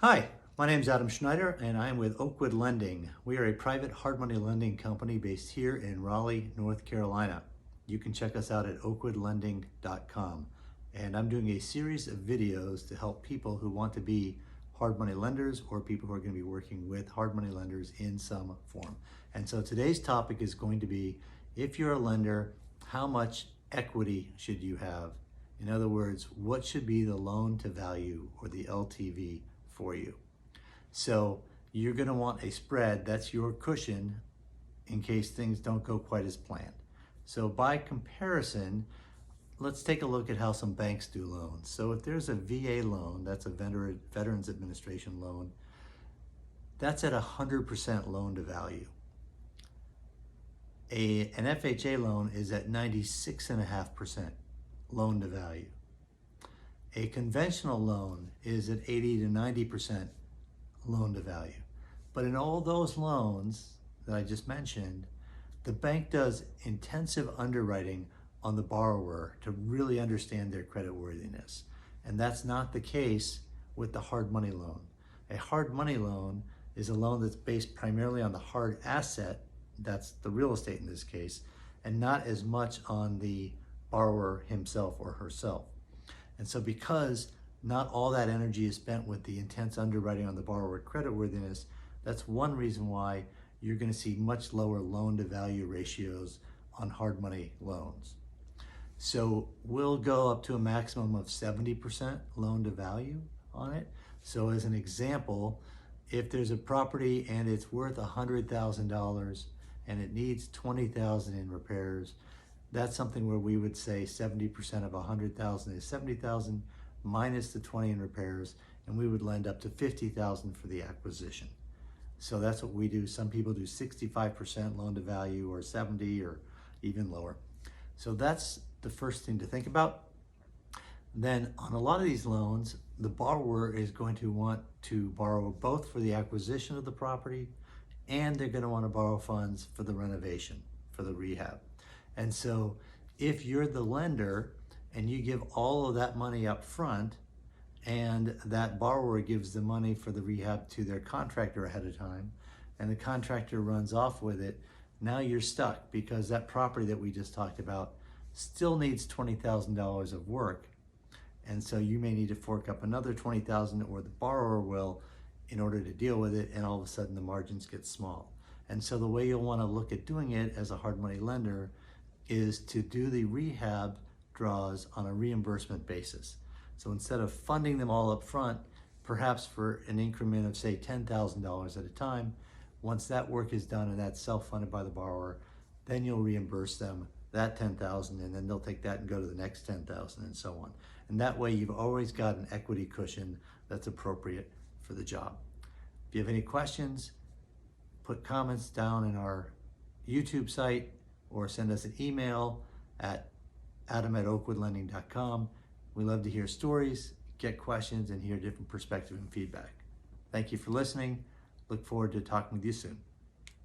Hi, my name is Adam Schneider and I am with Oakwood Lending. We are a private hard money lending company based here in Raleigh, North Carolina. You can check us out at oakwoodlending.com. And I'm doing a series of videos to help people who want to be hard money lenders or people who are going to be working with hard money lenders in some form. And so today's topic is going to be, if you're a lender, how much equity should you have? In other words, what should be the loan to value or the LTV for you? So you're going to want a spread that's your cushion in case things don't go quite as planned. So by comparison, let's take a look at how some banks do loans. So if there's a VA loan, that's a Veterans Administration loan, that's at 100% loan to value. An FHA loan is at 96.5% loan to value. A conventional loan is at 80 to 90% loan to value. But in all those loans that I just mentioned, the bank does intensive underwriting on the borrower to really understand their creditworthiness. And that's not the case with the hard money loan. A hard money loan is a loan that's based primarily on the hard asset, that's the real estate in this case, and not as much on the borrower himself or herself. And so because not all that energy is spent with the intense underwriting on the borrower creditworthiness, that's one reason why you're going to see much lower loan to value ratios on hard money loans. So we'll go up to a maximum of 70% loan to value on it. So as an example, if there's a property and it's worth $100,000 and it needs $20,000 in repairs, that's something where we would say 70% of 100,000 is 70,000 minus the 20 in repairs, and we would lend up to 50,000 for the acquisition. So that's what we do. Some people do 65% loan to value or 70 or even lower. So that's the first thing to think about. Then on a lot of these loans, the borrower is going to want to borrow both for the acquisition of the property and they're going to want to borrow funds for the renovation, for the rehab. And so if you're the lender and you give all of that money up front and that borrower gives the money for the rehab to their contractor ahead of time and the contractor runs off with it, now you're stuck because that property that we just talked about still needs $20,000 of work. And so you may need to fork up another $20,000 or the borrower will in order to deal with it, and all of a sudden the margins get small. And so the way you'll want to look at doing it as a hard money lender is to do the rehab draws on a reimbursement basis. So instead of funding them all up front, perhaps for an increment of say $10,000 at a time, once that work is done and that's self-funded by the borrower, then you'll reimburse them that $10,000 and then they'll take that and go to the next $10,000 and so on. And that way you've always got an equity cushion that's appropriate for the job. If you have any questions, put comments down in our YouTube site or send us an email at adam@oakwoodlending.com. We love to hear stories, get questions, and hear different perspective and feedback. Thank you for listening. Look forward to talking with you soon.